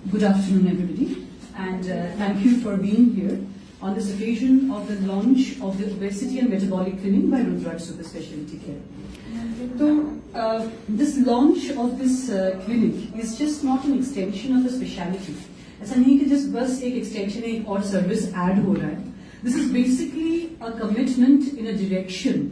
Good afternoon, everybody, and thank you for being here on this occasion of the launch of the Obesity and Metabolic Clinic by Rudraj Super Specialty Care. So, this launch of this clinic is just not an extension of a specialty. ऐसा नहीं कि just बस एक extension है, एक और service add हो रहा है. This is basically a commitment in a direction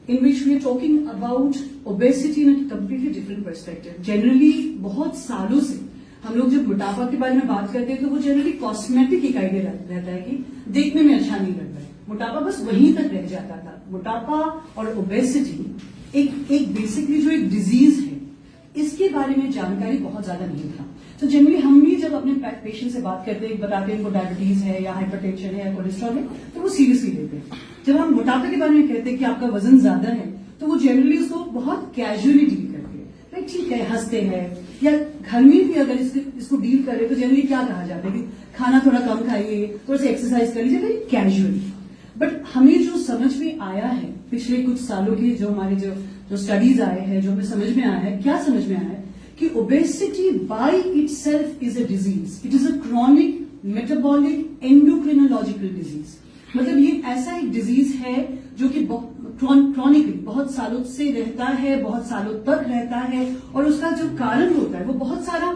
in which we are talking about obesity in a completely different perspective. Generally, बहुत सालों से हम लोग जब मोटापा के बारे में बात करते हैं तो वो जनरली कॉस्मेटिक एक आइडिया रहता है कि देखने में अच्छा नहीं लगता है. मोटापा बस वहीं तक रह जाता था. मोटापा और ओबेसिटी एक बेसिकली जो एक डिजीज है, इसके बारे में जानकारी बहुत ज्यादा नहीं था. तो जनरली हम भी जब अपने पेशेंट से बात करते हैं, बताते हैं इनको डायबिटीज है या हाइपरटेंशन है या कोलेस्ट्रॉल है, तो वो सीरियसली लेते हैं. जब हम मोटापे के बारे में कहते हैं कि आपका वजन ज्यादा है, तो वो जनरली उसको बहुत कैजुअली डील करते हैं. ठीक है, हंसते हैं. या घर में भी अगर इसको डील करे तो जनरली क्या कहा जाता है कि खाना थोड़ा कम खाइए, थोड़ा सा एक्सरसाइज कर लीजिए, वेरी कैजुअली. बट हमें जो समझ में आया है पिछले कुछ सालों की जो हमारे जो स्टडीज आए हैं, जो हमें समझ में आया है, क्या समझ में आया है कि obesity by itself is a disease. It is a chronic metabolic endocrinological disease. मतलब ये ऐसा एक डिजीज है जो कि क्रॉनिकली बहुत सालों से रहता है, बहुत सालों तक रहता है, और उसका जो कारण होता है वो बहुत सारा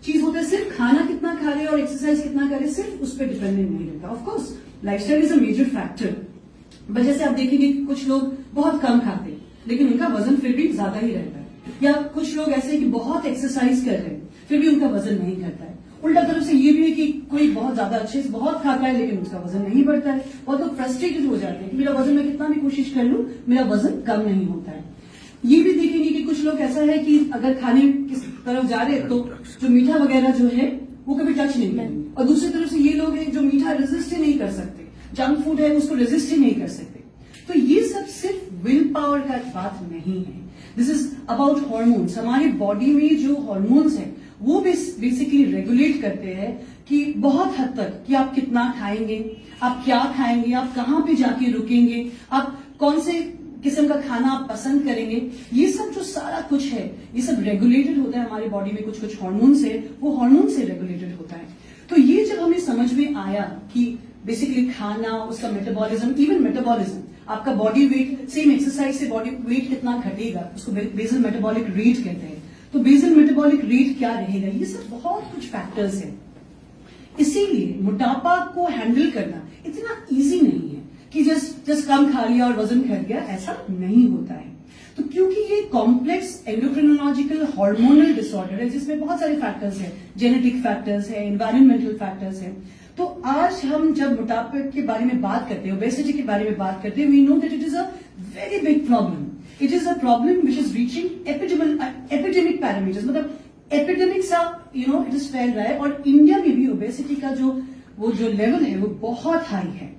चीज होता है. सिर्फ खाना कितना खा रहे और एक्सरसाइज कितना कर रहे सिर्फ उस पर डिपेंडेंट नहीं रहता. Of course lifestyle is a major factor. But जैसे आप देखेंगे कि कुछ लोग बहुत कम खाते हैं लेकिन उनका वजन फिर भी ज्यादा ही रहता है, या कुछ लोग ऐसे कि बहुत एक्सरसाइज कर रहे हैं फिर भी उनका वजन नहीं घटता है. उल्टा तरफ से ये भी है कि कोई बहुत ज्यादा अच्छे से बहुत खाता है लेकिन उसका वजन नहीं बढ़ता है. बहुत लोग फ्रस्ट्रेटेड हो जाते हैं कि मेरा वजन मैं कितना भी कोशिश कर लूं, मेरा वजन कम नहीं होता है. ये भी देखेंगे कि कुछ लोग ऐसा है कि अगर खाने की तरफ जा रहे हैं तो जो मीठा वगैरह जो है वो कभी टच नहीं करेंगे, और दूसरी तरफ से ये लोग हैं जो मीठा रेजिस्ट ही नहीं कर सकते, जंक फूड है उसको रेजिस्ट ही नहीं कर सकते. तो ये सब सिर्फ विल पावर का बात नहीं है. This is about hormones. हमारी बॉडी में जो हॉर्मोन्स है वो बेसिकली रेगुलेट करते हैं कि बहुत हद तक कि आप कितना खाएंगे, आप क्या खाएंगे, आप कहां पे जाके रुकेंगे, आप कौन से किस्म का खाना आप पसंद करेंगे. ये सब जो सारा कुछ है ये सब रेगुलेटेड होता है. हमारी बॉडी में कुछ हार्मोन्स है, वो हार्मोन से रेगुलेटेड होता है. तो ये जब हमें समझ में आया कि बेसिकली खाना, उसका मेटाबॉलिज्म, इवन मेटाबॉलिज्म, आपका बॉडी वेट सेम एक्सरसाइज से बॉडी वेट कितना घटेगा, उसको बेसल मेटाबॉलिक रेट कहते हैं. तो बेसल मेटाबॉलिक रेट क्या रहेगा, ये सब बहुत कुछ फैक्टर्स हैं. इसीलिए मोटापा को हैंडल करना इतना इजी नहीं है कि जस्ट कम खा लिया और वजन घट गया, ऐसा नहीं होता है. तो क्योंकि ये कॉम्प्लेक्स एंडोक्रिनोलॉजिकल हार्मोनल डिसऑर्डर है जिसमें बहुत सारे फैक्टर्स हैं, जेनेटिक फैक्टर्स है, एनवायरमेंटल फैक्टर्स है. तो आज हम जब मोटापे के बारे में बात करते हैं, ओबेसिटी के बारे में बात करते हैं, we know that it is a very big problem. It is a problem which is reaching epidemic parameters. मतलब एपिडेमिक सा इट इज फैल रहा है, और इंडिया में भी ओबेसिटी का जो लेवल है वो बहुत हाई है.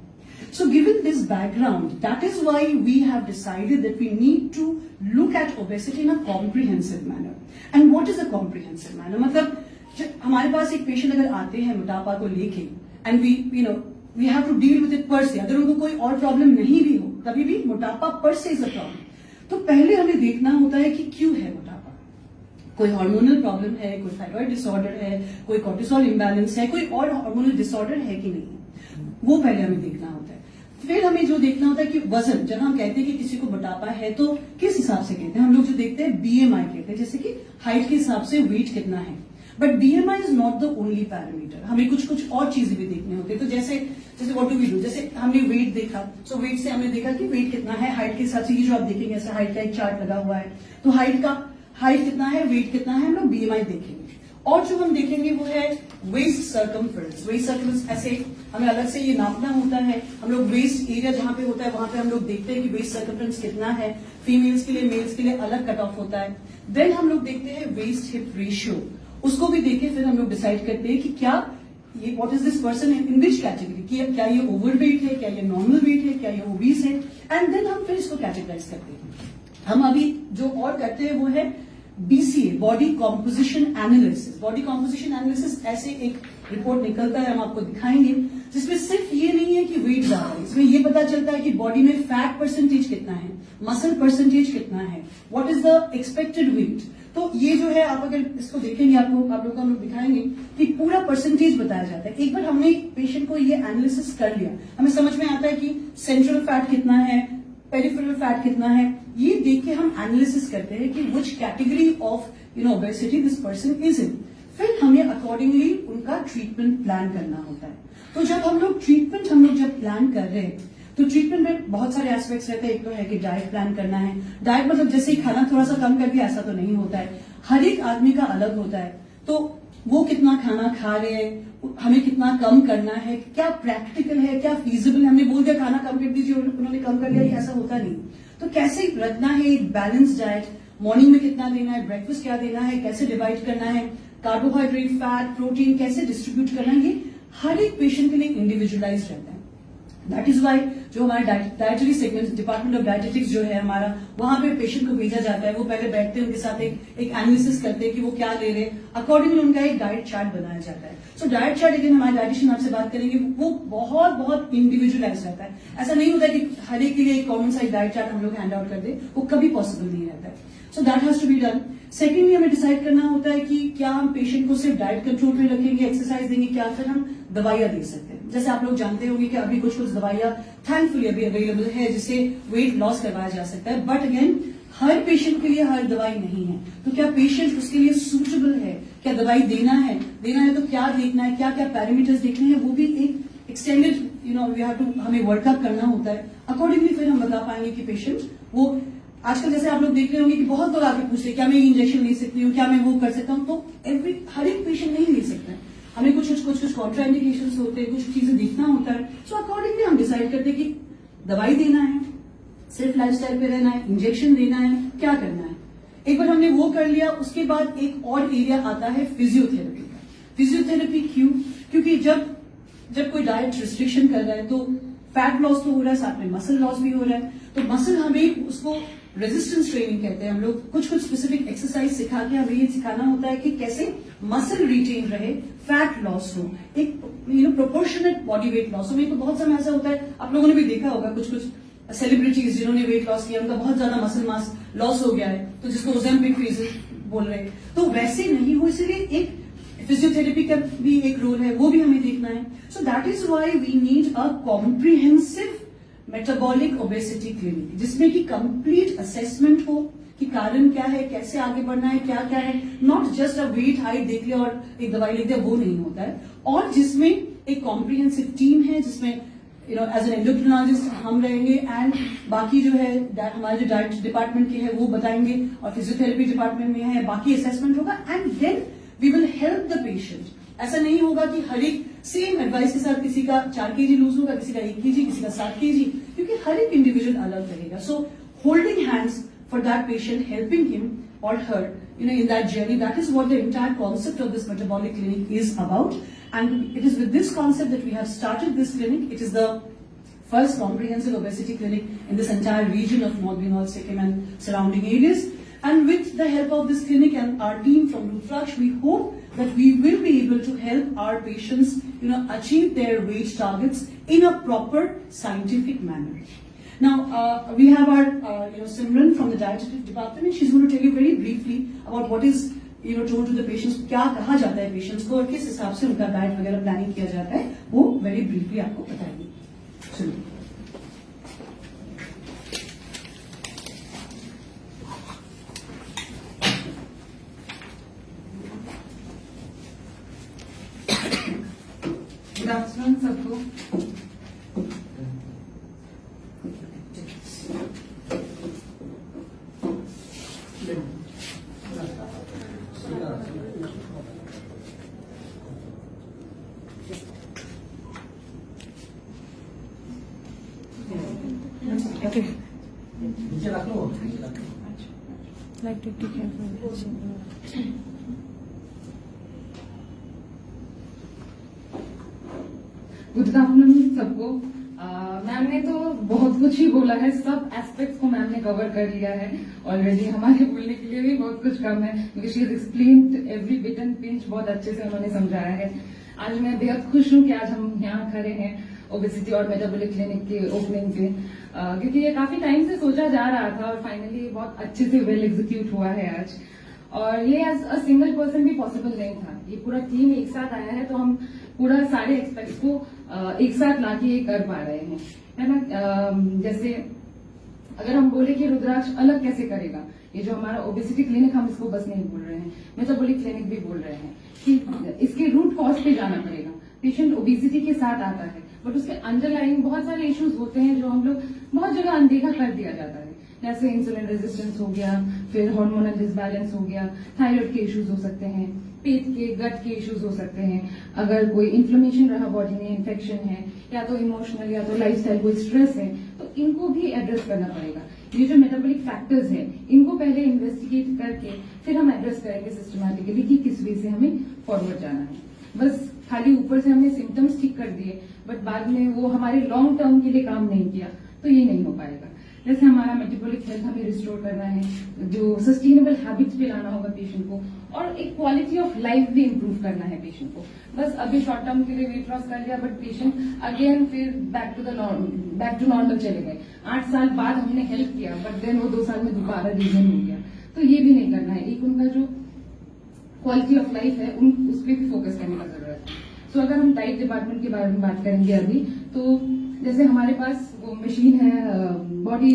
So given this background, that is why we have decided that we need to look at obesity in a comprehensive manner. And what is a comprehensive manner? मतलब हमारे पास एक पेशेंट अगर आते हैं मोटापा को लेके, and we have to deal with it per se. अगर उनको कोई और प्रॉब्लम नहीं भी हो तभी भी मोटापा per se is a problem. तो पहले हमें देखना होता है कि क्यों है मोटापा. कोई हार्मोनल प्रॉब्लम है, कोई थायराइड डिसऑर्डर है, कोई कोर्टिसोल इम्बैलेंस है, कोई और हार्मोनल डिसऑर्डर है कि नहीं, वो पहले हमें देखना होता है. फिर हमें जो देखना होता है कि वजन, जब हम कहते हैं कि किसी को मोटापा है तो किस हिसाब से कहते हैं. हम लोग जो देखते हैं बीएमआई कहते हैं, जैसे कि हाइट के हिसाब से वेट कितना है. But BMI is not the only parameter. हमें कुछ और चीजें भी देखने होते हैं. तो जैसे व्हाट डू वी डू, जैसे हमने वेट देखा, सो वेट से हमने देखा कि वेट कितना है, हाइट के हिसाब से. ये जो आप देखेंगे ऐसा हाइट का एक चार्ट लगा हुआ है, तो हाइट कितना है, वेट कितना है, हम लोग बीएमआई देखेंगे. और जो हम देखेंगे वो है वेस्ट सर्कमफ्रेंस. वेस्ट सर्कमफ्रेंस ऐसे हमें अलग से ये नापना होता है. हम लोग वेस्ट एरिया जहां पे होता है वहां पे हम लोग देखते हैं कि वेस्ट सर्कमफ्रेंस कितना है. फीमेल्स के लिए, मेल्स के लिए अलग कट ऑफ होता है. देन हम लोग देखते हैं वेस्ट हिप रेशियो, उसको भी देखे फिर हम लोग डिसाइड करते हैं कि क्या ये what is this person in which category, क्या ये ओवरवेट है, क्या ये नॉर्मल वेट है, क्या ये ओबीस है. एंड देन हम फिर इसको कैटेगराइज करते हैं. हम अभी जो और करते हैं वो है BCA, body composition analysis. Body composition analysis ऐसे एक रिपोर्ट निकलता है, हम आपको दिखाएंगे, जिसमें सिर्फ ये नहीं है कि वेट ज्यादा है, इसमें ये पता चलता है कि बॉडी में फैट परसेंटेज कितना है, मसल परसेंटेज कितना है, what is the expected weight. तो ये जो है आप अगर इसको देखेंगे आप लोग हम लोग दिखाएंगे कि पूरा परसेंटेज बताया जाता है। एक बार हमने पेशेंट को ये एनालिसिस कर लिया, हमें समझ में आता है कि सेंट्रल फैट कितना है, पेरिफेरल फैट कितना है, ये देख के हम एनालिसिस करते हैं कि which category of obesity this person is in. फिर हमें अकॉर्डिंगली उनका ट्रीटमेंट प्लान करना होता है। तो जब हम लोग जब प्लान कर रहे हैं तो ट्रीटमेंट में बहुत सारे एस्पेक्ट्स रहते हैं। एक तो है कि डाइट प्लान करना है। डाइट मतलब जैसे ही खाना थोड़ा सा कम कर दिया, ऐसा तो नहीं होता है। हर एक आदमी का अलग होता है, तो वो कितना खाना खा रहे हैं, हमें कितना कम करना है, क्या प्रैक्टिकल है, क्या फीजिबल है। हमने बोल दिया खाना कम कर दीजिए, उन्होंने कम कर दिया, ऐसा होता नहीं। तो कैसे रखना है एक बैलेंस डाइट, मॉर्निंग में कितना देना है, ब्रेकफास्ट क्या देना है, कैसे डिवाइड करना है, कार्बोहाइड्रेट, फैट, प्रोटीन कैसे डिस्ट्रीब्यूट करना है, ये हर एक पेशेंट के लिए इंडिविजुअलाइज रहता है। दैट इज वाई जो हमारे dietary segment department of dietetics जो है हमारा, वहां पे पेशेंट को भेजा जाता है। वो पहले बैठते हैं, उनके साथ एक एनालिसिस करते हैं कि वो क्या ले रहे हैं, अकॉर्डिंगली उनका एक डाइट चार्ट बनाया जाता है। सो डाइट चार्ट अगेन हमारे डाइटिशियन आपसे बात करेंगे, वो बहुत बहुत इंडिविजुअलाइज रहता है। ऐसा नहीं होता है कि हर एक के लिए एक कॉमन साइज डाइट चार्ट हम लोग हैंड आउट कर दे, वो कभी पॉसिबल नहीं रहता है। So that has to be done. Secondly हमें डिसाइड करना होता है कि क्या हम पेशेंट को सिर्फ डाइट कंट्रोल में रखेंगे, एक्सरसाइज देंगे, क्या फिर हम दवाइयां दे सकते हैं। जैसे आप लोग जानते होंगे कि अभी कुछ दवाइयां थैंकफुली अभी अवेलेबल है जिससे वेट लॉस करवाया जा सकता है। बट अगेन हर पेशेंट के लिए हर दवाई नहीं है, तो क्या पेशेंट उसके लिए सूटेबल है, क्या दवाई देना है तो क्या देखना है, क्या क्या पैरामीटर्स देखने हैं, वो भी एक एक्सटेंडेड वी हैव टू हमें वर्कअप करना होता है। अकॉर्डिंगली फिर हम बता पाएंगे कि पेशेंट वो आजकल जैसे आप लोग देख रहे होंगे कि बहुत लोग आके पूछते हैं क्या मैं इंजेक्शन ले सकती हूँ, क्या मैं वो कर सकता हूँ। तो हर एक पेशेंट नहीं ले सकता है, हमें कुछ कॉन्ट्राइंडिकेशंस होते हैं, कुछ चीजें देखना होता है। सो अकॉर्डिंगली हम डिसाइड करते हैं कि दवाई देना है, सिर्फ लाइफस्टाइल पे रहना है, इंजेक्शन देना है, क्या करना है। एक बार हमने वो कर लिया, उसके बाद एक और एरिया आता है फिजियोथेरेपी का। फिजियोथेरेपी क्यों? क्योंकि जब कोई डाइट रिस्ट्रिक्शन कर रहा है तो फैट लॉस तो हो रहा है, साथ में मसल लॉस भी हो रहा है। तो मसल हमें उसको रेजिस्टेंस ट्रेनिंग कहते हैं। हम लोग कुछ स्पेसिफिक एक्सरसाइज सिखा के हमें ये सिखाना होता है कि कैसे मसल रिटेन रहे, फैट लॉस हो, एक प्रोपोर्शनेट बॉडी वेट लॉस हो। तो बहुत समय ऐसा होता है, आप लोगों ने भी देखा होगा कुछ सेलिब्रिटीज जिन्होंने वेट लॉस किया, उनका बहुत ज्यादा मसल मास लॉस हो गया है, तो जिसको ओज़ेम्पिक फेजेस बोल रहे हैं। तो वैसे नहीं हो, इसलिए एक फिजियोथेरेपी का भी एक रोल है, वो भी हमें देखना है। So that is why we need a comprehensive metabolic obesity clinic, जिसमें कि कंप्लीट असेसमेंट हो कि कारण क्या है, कैसे आगे बढ़ना है, क्या क्या है। Not just a weight height देख लिया और एक दवाई लिख दिया, वो नहीं होता है। और जिसमें एक कॉम्प्रिहेंसिव टीम है, जिसमें एज एन एंडोक्रिनोलॉजिस्ट हम रहेंगे एंड बाकी जो है हमारे जो डाइट डिपार्टमेंट के है वो बताएंगे, और फिजियोथेरेपी डिपार्टमेंट में है, बाकी असेसमेंट होगा and then we will help the patient. ऐसा नहीं होगा कि हर एक सेम एडवाइस के साथ किसी का 4 kg लूज होगा, किसी का 1 kg, किसी का 7 kg, क्योंकि हर एक इंडिविजुअल अलग रहेगा। So holding hands for that patient, helping him और हर in that journey, that is what the entire concept of this metabolic clinic is about. And it is with this concept that we have started this clinic. It is the first comprehensive obesity clinic in this entire region of North Bengal, Sikkim and surrounding areas. And with the help of this clinic and our team from Rudraksh, we hope that we will be able to help our patients, achieve their weight targets in a proper scientific manner. Now, we have our, Simran from the dietetics department. She's going to tell you very briefly about what is, told to the patients, क्या कहा जाता है patients को और किस हिसाब से उनका डाइट वगैरह प्लानिंग किया जाता है, वो very briefly आपको बताएंगे। सुनिए। गुड आफ्टरनून सबको। नीचे रख लो। गुड आफ्टरनून सबको। मैम ने तो बहुत कुछ ही बोला है, सब एस्पेक्ट्स को मैम ने कवर कर लिया है ऑलरेडी। हमारे बोलने के लिए भी बहुत कुछ कम है, क्योंकि she is explained every bit and pinch, बहुत अच्छे से उन्होंने समझाया है। आज मैं बेहद खुश हूँ कि आज हम यहाँ खड़े हैं ओबेसिटी और मेटाबॉलिक क्लिनिक के ओपनिंग पे, क्योंकि ये काफी टाइम से सोचा जा रहा था और फाइनली बहुत अच्छे से वेल एग्जीक्यूट हुआ है आज। और ये एज अ सिंगल पर्सन भी पॉसिबल नहीं था। ये पूरा टीम एक साथ आया है तो हम पूरा सारे एक्सपेक्ट्स को एक साथ लाके ये कर पा रहे हैं, है ना। जैसे अगर हम बोले कि रुद्राक्ष अलग कैसे करेगा, ये जो हमारा ओबेसिटी क्लिनिक, हम इसको बस नहीं बोल रहे हैं, मेटाबॉलिक क्लिनिक भी बोल रहे हैं कि इसके रूट कॉज पे जाना पड़ेगा। पेशेंट ओबेसिटी के साथ आता है बट उसके अंडरलाइंग बहुत सारे इश्यूज होते हैं जो हम लोग बहुत जगह अनदेखा कर दिया जाता है, जैसे इंसुलिन रेजिस्टेंस हो गया, फिर हार्मोनल डिसबैलेंस हो गया, थायराइड के इश्यूज हो सकते हैं, पेट के गट के इश्यूज हो सकते हैं, अगर कोई इन्फ्लेमेशन रहा बॉडी में, इन्फेक्शन है, या तो इमोशनल या तो लाइफस्टाइल कोई स्ट्रेस है, तो इनको भी एड्रेस करना पड़ेगा। ये जो मेटाबॉलिक फैक्टर्स है इनको पहले इन्वेस्टिगेट करके फिर हम एड्रेस करेंगे सिस्टमैटिकली कि किस वे से हमें फॉरवर्ड जाना है। बस खाली ऊपर से हमने सिम्टम्स ठीक कर दिए बट बाद में वो हमारे लॉन्ग टर्म के लिए काम नहीं किया तो ये नहीं हो पाएगा। जैसे हमारा मेटाबॉलिक हेल्थ हमें रिस्टोर करना है, जो सस्टेनेबल हैबिट्स पे लाना होगा पेशेंट को, और एक क्वालिटी ऑफ लाइफ भी इम्प्रूव करना है पेशेंट को। बस अभी शॉर्ट टर्म के लिए वेट लॉस कर लिया बट पेशेंट अगेन फिर बैक टू नॉर्मल चले गए। 8 साल बाद हमने हेल्प किया बट देन वो 2 साल में दोबारा रीजन हो गया, तो ये भी नहीं करना है। एक उनका जो क्वालिटी ऑफ लाइफ है उस पर भी फोकस करने का जरूरत है। सो अगर हम डाइट डिपार्टमेंट के बारे में बात करेंगे अभी, तो जैसे हमारे पास वो मशीन है, बॉडी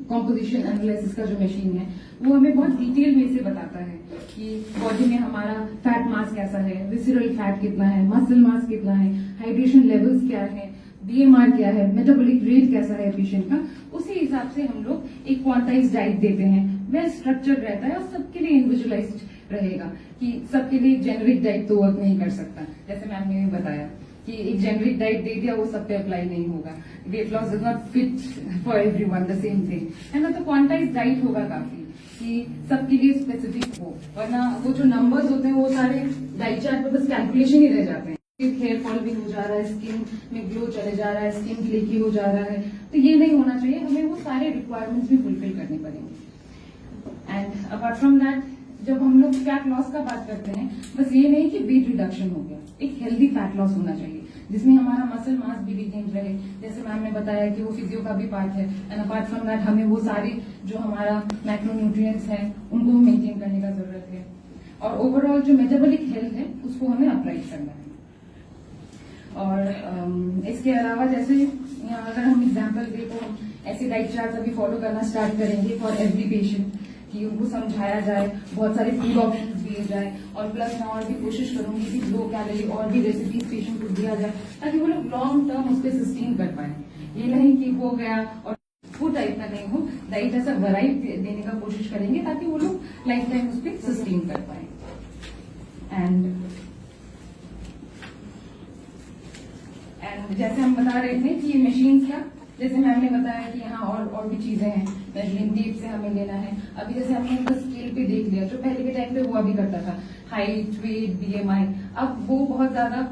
कॉम्पोजिशन एनालिसिस का जो मशीन है, वो हमें बहुत डिटेल में से बताता है कि बॉडी में हमारा फैट मास कैसा है, विसरल फैट कितना है, मसल मास कितना है, हाइड्रेशन लेवल्स क्या है, बीएमआर क्या है, मेटाबॉलिक रेट कैसा है पेशेंट का। उसी हिसाब से हम लोग एक क्वांटाइज डाइट देते हैं, वेल स्ट्रक्चर्ड रहता है और सबके लिए इंडिविजुअलाइज्ड रहेगा कि सबके लिए जेनरिक डाइट तो वर्क नहीं कर सकता। जैसे मैम ने बताया कि एक जेनरिक डाइट दे दिया वो सब पे अप्लाई नहीं होगा, weight loss is not fit for everyone the same thing, है ना। तो क्वांटाइज डाइट होगा काफी कि सबके लिए स्पेसिफिक हो, वरना वो जो नंबर्स होते हैं वो सारे डाइट चार्ट पे बस कैलकुलेशन ही रह जाते हैं। हेयर फॉल भी हो जा रहा है, स्किन में ग्लो चले जा रहा है, स्किन फ्लेकी हो जा रहा है, तो ये नहीं होना चाहिए। हमें वो सारे रिक्वायरमेंट्स भी फुलफिल करने पड़ेंगे। एंड अपार्ट फ्रॉम दैट, जब हम लोग फैट लॉस का बात करते हैं, बस ये नहीं कि वेट रिडक्शन हो गया, एक हेल्दी फैट लॉस होना चाहिए जिसमें हमारा मसल मास भी रिटेन रहे। जैसे मैम ने बताया कि वो फिजियो का भी पार्ट है, एंड अपार्ट फ्रॉम दैट हमें वो सारे जो हमारा मैक्रोन्यूट्रिएंट्स हैं उनको मेंटेन करने का जरूरत है, और ओवरऑल जो मेटाबॉलिक हेल्थ है उसको हमें अपराइट करना है। और इसके अलावा जैसे यहाँ अगर हम एग्जाम्पल दें तो हम ऐसे डाइट चार्ट अभी फॉलो करना स्टार्ट करेंगे फॉर एवरी पेशेंट, कि उनको समझाया जाए, बहुत सारे फूड ऑप्शंस दिए जाए, और प्लस मैं और भी कोशिश करूंगी कि लो कैलोरी और भी रेसिपीज पेशेंट को दिया जाए ताकि वो लोग लॉन्ग टर्म उस पर सस्टेन कर पाए। ये नहीं कि हो गया और फूड टाइप का नहीं हो, डाइट ऐसा वैरायटी देने का कोशिश करेंगे ताकि वो लोग लाइफ टाइम उस पर सस्टेन कर पाए। एंड जैसे हम बता रहे थे कि ये मशीन्स का, जैसे मैम ने बताया कि यहाँ और भी चीजें हैं, मेजरिंग टेप से हमें लेना है। अभी जैसे हमने उनका स्केल पे देख लिया, जो पहले के टाइम पे हुआ भी करता था, हाइट, वेट, बीएमआई, अब वो बहुत ज्यादा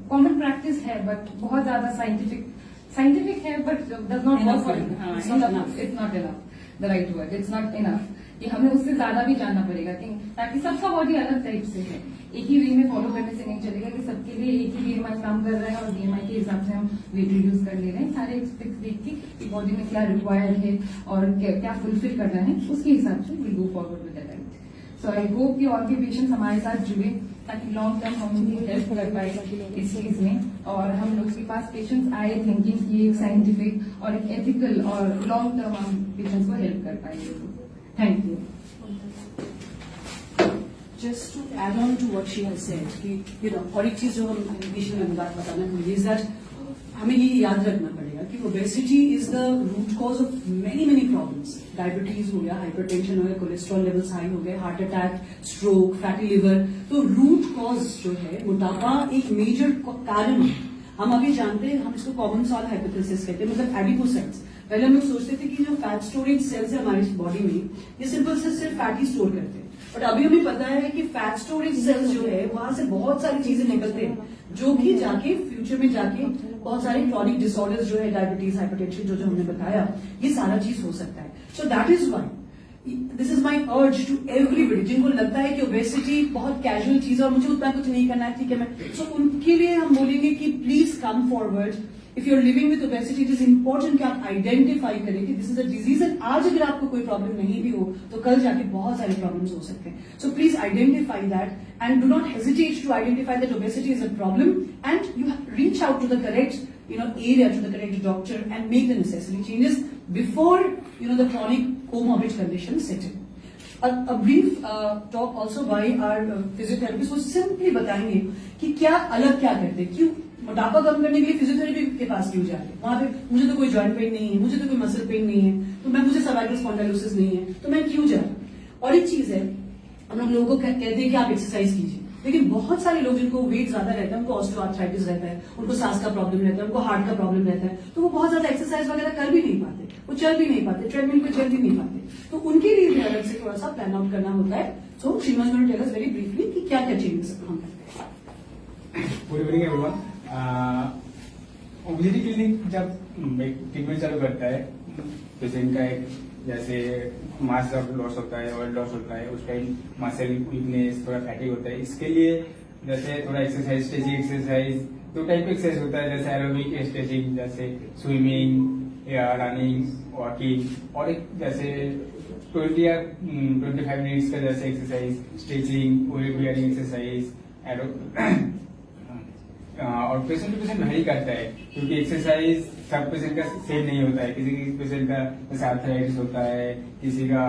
कॉमन प्रैक्टिस है बट बहुत ज्यादा साइंटिफिक है but does not work for its not enough the right word, it's not enough कि हमें उससे ज्यादा भी जानना पड़ेगा कि ताकि सबका बॉडी अलग टाइप से है, एक ही वे में फॉलो करने से नहीं चलेगा कि सबके लिए एक ही बीएमआई काम कर रहा है और बीएमआई के हिसाब से हम वेट रिड्यूस कर ले रहे हैं। सारे एक्सपेक्ट देख के कि बॉडी में क्या रिक्वायर्ड है और क्या फुलफिल करना है, उसके हिसाब से will go forward with the diet. So I hope कि और भी पेशेंट्स हमारे साथ जुड़े ताकि लॉन्ग टर्म हम उनकी हेल्प कर पाए इस चीज में, और हम लोग के पास पेशेंट्स आए थिंकिंग की एक साइंटिफिक और एक एथिकल और लॉन्ग टर्म हम पेशेंट्स को हेल्प कर पाएंगे। Thank you. Just to add on to what she has said, कि और एक चीज जो हम इनिशियल में बात बताना भूलिए इज दैट हमें ये याद रखना पड़ेगा कि obesity is the root cause of many problems. Diabetes हो गया, हाइपरटेंशन हो गया, कोलेस्ट्रॉल लेवल्स हाई हो गए, heart attack, stroke, fatty liver. तो रूट कॉज जो है मोटापा एक मेजर कारण है। हम आगे जानते हैं, हम इसको कॉमन सॉल हाइपोथेसिस कहते हैं, मतलब एडिपोसाइट्स। पहले हम लोग सोचते थे कि जो फैट स्टोरेज सेल्स है हमारी बॉडी में, ये सिंपल से सिर्फ फैट ही स्टोर करते हैं, बट अभी हमें पता है कि फैट स्टोरेज सेल्स जो है वहां से बहुत सारी चीजें निकलते हैं जो कि जाके फ्यूचर में जाके बहुत सारे क्रॉनिक डिसऑर्डर्स जो है, डायबिटीज, हाइपरटेंशन जो हमने बताया, ये सारा चीज हो सकता है। So that is why this is my urge to everybody जिनको लगता है कि ओबेसिटी बहुत कैजुअल चीज है और मुझे उतना कुछ नहीं करना है, ठीक है मैं, सो उनके लिए हम बोलेंगे कि please come forward, if you are living with obesity it is important कि आप आइडेंटिफाई करें कि this is a disease and आज अगर आपको कोई प्रॉब्लम नहीं भी हो तो कल जाके बहुत सारे प्रॉब्लम्स हो सकते हैं. So please identify that and do not hesitate to identify that obesity is a problem and you reach out to the correct area, to the correct doctor and make the necessary changes before the chronic comorbid conditions set in. A brief talk also by our physiotherapists वो simply बताएंगे कि क्या अलग क्या करते हैं, क्यों मोटापा कम करने के लिए फिजियोथेरेपी के पास क्यों जा रहे हैं. वहां पे मुझे तो कोई जॉइंट पेन नहीं है, मुझे तो कोई मसल पेन नहीं है, तो मुझे सर्वाइकल स्पॉन्डिलोसिस नहीं है, तो मैं क्यों जा रहा हूँ. और एक चीज है, हम लोग लोगों को कहते हैं कि आप एक्सरसाइज कीजिए, लेकिन बहुत सारे लोग जिनको वेट ज्यादा रहता है, उनको ऑस्टियोआर्थराइटिस रहता है, उनको सांस का प्रॉब्लम रहता है, उनको हार्ट का प्रॉब्लम रहता है, तो वो बहुत ज्यादा एक्सरसाइज वगैरह कर भी नहीं पाते, वो चल भी नहीं पाते, ट्रेडमिल पे चल भी नहीं पाते. तो उनके लिए भी अलग से थोड़ा सा प्लान आउट करना होता है. So she must tell us very briefly कि क्या क्या चेंजेस हम करते हैं. Good evening everyone. Obesity clinic जब ट्रीटमेंट चालू करता है पेशेंट का एक जैसे मास लॉस होता है, ऑयल लॉस होता है, उस टाइम मसल वीकनेस, थोड़ा फैटिक होता है, इसके लिए जैसे थोड़ा एक्सरसाइज, स्ट्रेचिंग एक्सरसाइज, दो टाइप के एक्सरसाइज होता है. जैसे एरोबिक स्ट्रेचिंग जैसे स्विमिंग या रनिंग, वॉकिंग, और एक जैसे 20 या 25 मिनट्स का जैसे exercise stretching, weight bearing exercise. और पेशेंट टू पेशेंट वही करता है, क्योंकि एक्सरसाइज सब पेशेंट का सेम नहीं होता है. किसी पेशेंट का जैसे आर्थराइटिस होता है, किसी का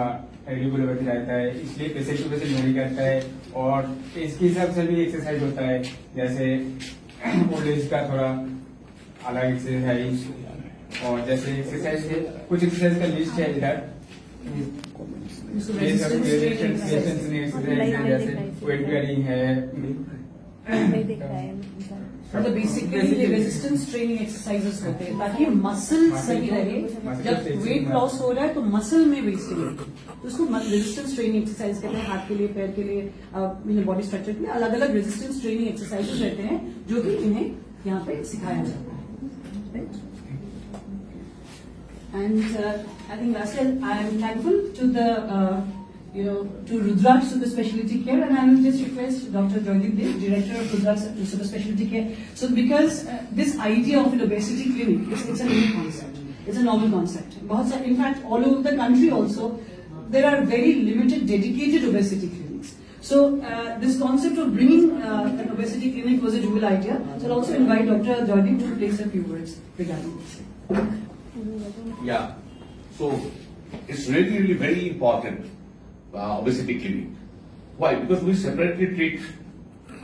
रेगुलरिटी रहता है, इसलिए पेशेंट टू पेशेंट वही करता है. और इसके हिसाब से भी एक्सरसाइज होता है. जैसे ओल्ड एज का थोड़ा अलग एक्सरसाइज, और जैसे एक्सरसाइज है, कुछ एक्सरसाइज का लिस्ट है इधर. जैसे वेट बियरिंग है, मतलब बेसिकली रेजिस्टेंस ट्रेनिंग एक्सरसाइजेस होते हैं ताकि मसल सही रहे. जब वेट लॉस हो रहा है तो मसल में वेस्टिंग है, तो उसको रेजिस्टेंस ट्रेनिंग एक्सरसाइज कहते हैं. हाथ के लिए, पैर के लिए, बॉडी स्ट्रक्चर के लिए अलग अलग रेजिस्टेंस ट्रेनिंग एक्सरसाइजेस रहते हैं जो कि इन्हें यहाँ पे सिखाया जाता है. And I think lastly I am thankful to the to Rudraksh Super Specialty Care, and I will just request Dr. Joydeep Dev, Director of Rudraksh Super Specialty Care. So because this idea of an obesity clinic, it's a new concept. It's a novel concept. In fact, all over the country also, there are very limited dedicated obesity clinics. So this concept of bringing an obesity clinic was a dual idea. So I'll also invite Dr. Joydeep to place a few words regarding this. Yeah. So it's really very important. Obesity clinic. Why? Because we separately treat,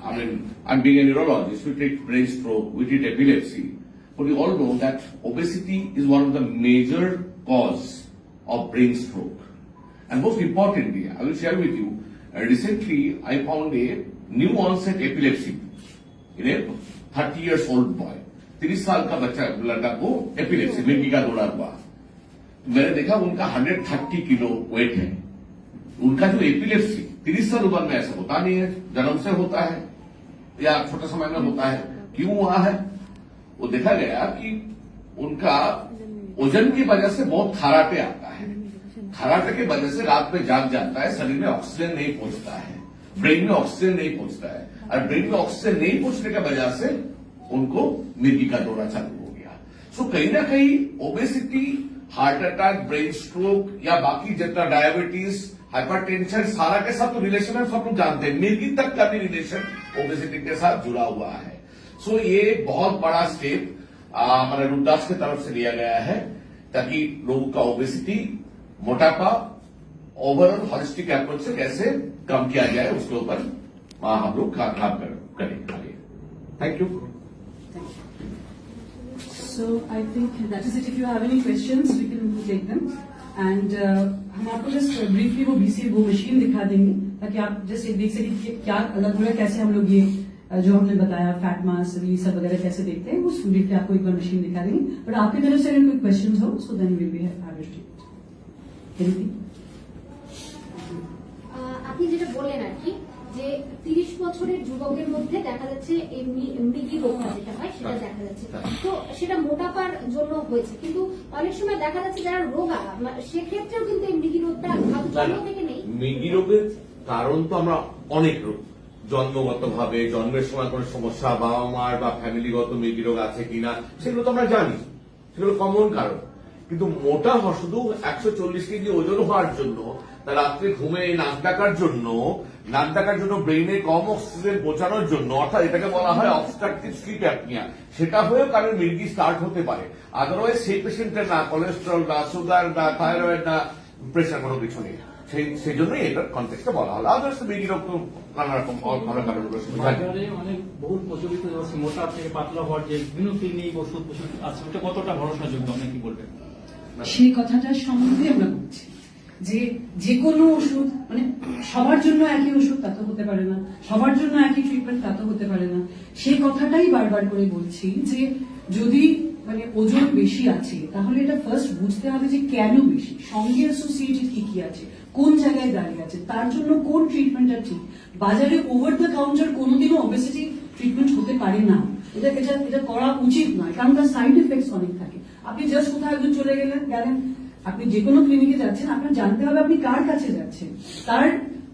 I'm being a neurologist, we treat brain stroke, we treat epilepsy. But we all know that obesity is one of the major cause of brain stroke. And most importantly, I will share with you, recently I found a new onset epilepsy in a 30 years old boy. 30 साल का बच्चा लड़का को epilepsy, मिर्गी का दौरा हुआ. मैंने देखा उनका 130 किलो वेट है. उनका जो एपिलेप्सी 30 साल उम्र में ऐसा होता नहीं है, जन्म से होता है या छोटे समय में होता है. क्यों हुआ है? वो देखा गया कि उनका वजन की वजह से बहुत खराटे आता है. खराटे की वजह से रात में जाग जाता है, शरीर में ऑक्सीजन नहीं पहुंचता है, ब्रेन में ऑक्सीजन नहीं पहुंचता है, और ब्रेन में ऑक्सीजन नहीं पहुंचने की वजह से उनको मिर्गी का दौरा चालू हो गया. सो कहीं ना कहीं obesity, heart attack, brain stroke या बाकी जितना डायबिटीज, हाइपरटेंशन, सारा के साथ तो रिलेशन है, सब लोग जानते हैं. मिर्गी तक का भी रिलेशन ओबेसिटी के साथ जुड़ा हुआ है. सो ये बहुत बड़ा स्टेप हमारे रुद्राक्ष की तरफ से लिया गया है ताकि लोगों का ओबेसिटी, मोटापा ओवरऑल हॉलिस्टिक अप्रोच से कैसे कम किया जाए उसके ऊपर हम लोग काम करेंगे. Thank you. So I think that is it. If you have any questions, we can take them. And हम आपको जस्ट ब्रीफली वो BCA वो मशीन दिखा देंगे ताकि आप जस्ट देख सकें कि क्या अलग हो रहा है, कैसे हम लोग ये जो हमने बताया फैट मास सब वगैरह कैसे देखते हैं, वो ब्रीफली आपको एक बार मशीन दिखा देंगे. बट आपकी तरफ से अगर कोई क्वेश्चन हो so then will be happy to take. আপনি যেটা বললেন আর কি যে 30 বছরের যুবকের মধ্যে দেখা যাচ্ছে এই মৃগী রোগটা যেটা হয় সেটা দেখা যাচ্ছে, তো সেটা মোটাপার জন্য হয়েছে, কিন্তু অনেক সময় দেখা যাচ্ছে যারা রোগা সেক্ষেত্রেও কিন্তু এই মৃগী রোগটা জন্ম থেকে নেই. মৃগী রোগের কারণ তো আমরা অনেক রোগ জন্মগতভাবে জন্মের সময় কোনো সমস্যা বাবা মার বা ফ্যামিলিগত মেবি রোগ আছে কিনা সেগুলো তো আমরা জানি, সেগুলো কমন কারণ। কিন্তু মোটা শুধু 140 কেজি ওজন হওয়ার জন্য, তার রাত্রে ঘুমে নাক ডাকার জন্য ব্রেইনে কম অক্সিজেন পৌঁছানোর জন্য, অর্থাৎ এটাকে বলা হয় অবস্ট্রাকটিভ স্লিপ অ্যাপনিয়া, সেটা হয়েও কারোর মির্গি স্টার্ট হতে পারে। আদারওয়াইজ সেই পেশেন্টের না কোলেস্ট্রল না সুগার না থাইরয়েড না প্রেশার কোনো কিছু নেই, সেই জন্যই এটার কনটেক্সটে বলা হলো। আদার্স মির্গি রোগ তো নানা রকম অনেক কারণগুলো বাজারে অনেক বহুল প্রচলিত মোটা থেকে পাতলা হওয়ার যে বিভিন্ন ক্লিনিক ওষুধ আছে, ওটা কতটা ভরসাযোগ্য আপনি কি বলবেন? সেই কথাটার সম্বন্ধে আমরা বলছি যে কোনো ওষুধ মানে সবার জন্য একই ওষুধ তা তো হতে পারে না, সবার জন্য একই ট্রিটমেন্ট তা তো হতে পারে না। সেই কথাটাই বারবার করে বলছি যে যদি মানে ওজন বেশি আছে তাহলে এটা ফার্স্ট বুঝতে হবে যে কেন বেশি, সঙ্গে অ্যাসোসিয়েটেড কি কি আছে, কোন জায়গায় দাঁড়িয়ে আছে, তার জন্য কোন ট্রিটমেন্টটা ঠিক। বাজারে ওভার দ্য কাউন্টার কোনোদিনও ওবেসিটি ট্রিটমেন্ট হতে পারে না, এটা করা উচিত নয়, কারণ তার সাইড এফেক্টস অনেক থাকে। আপনি জাস্ট কোথাও একজন চলে গেলেন, আপনি যে কোনো ক্লিনিকে যাচ্ছেন, আপনার জানতে হবে আপনি কার কাছে যাচ্ছেন, তার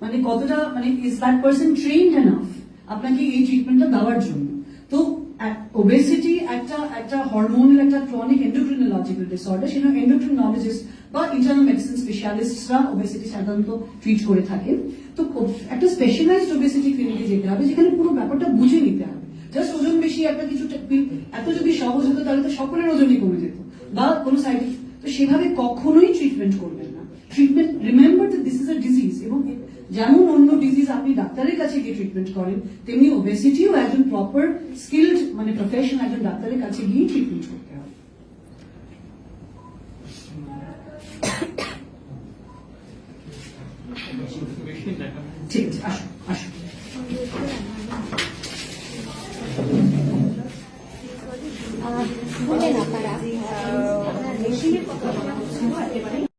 মানে কতটা মানে is that person trained enough আপনাকে এই ট্রিটমেন্টটা দেওয়ার জন্য। তো ওবেসিটি একটা হরমোনাল একটা ক্রনিক এন্ডোক্রিনোলজিক্যাল ডিসঅর্ডার, সেটা এন্ডোক্রিনোলজিস্ট বা ইন্টারনাল মেডিসিন স্পেশালিস্টরা ওবেসিটি সাধারণত ট্রিট করে থাকেন। তো একটা স্পেশালাইজড ওবেসিটি ক্লিনিকে যেতে হবে, যেখানে পুরো ব্যাপারটা বুঝে নিতে হবে। জাস্ট ওজন বেশি একটা কিছু এত যদি সহজ হতো তাহলে তো সকলের ওজনই কমে যেত বা কোনো সাইড, তো সেভাবে কখনোই ট্রিটমেন্ট করবেন না। Treatment, remember that this is a disease, এবং যেমন অন্য ডিজিজ আপনি ডাক্তারের কাছে গিয়ে ট্রিটমেন্ট করেন, তেমনি ওবেসিটিও একজন প্রপার স্কিলড মানে প্রফেশনাল একজন ডাক্তারের কাছে গিয়ে ট্রিটমেন্ট করতে হবে। বেশি দেখা ঠিক আছে, আসুন আসুন।